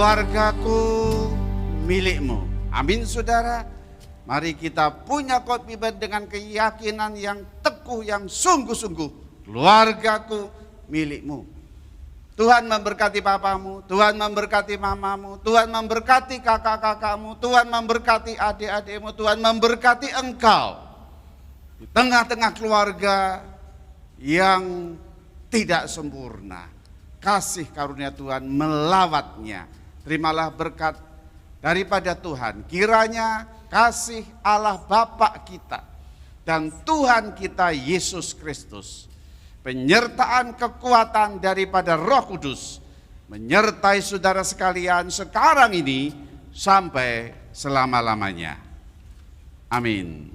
keluargaku milikmu. Amin saudara. Mari kita punya komitmen dengan keyakinan yang teguh, yang sungguh-sungguh. Keluargaku milikmu. Tuhan memberkati papamu, Tuhan memberkati mamamu, Tuhan memberkati kakak-kakakmu, Tuhan memberkati adik-adikmu, Tuhan memberkati engkau. Di tengah-tengah keluarga yang tidak sempurna, kasih karunia Tuhan melawatnya. Terimalah berkat daripada Tuhan. Kiranya kasih Allah Bapa kita dan Tuhan kita Yesus Kristus, penyertaan kekuatan daripada Roh Kudus menyertai saudara sekalian sekarang ini sampai selama-lamanya. Amin.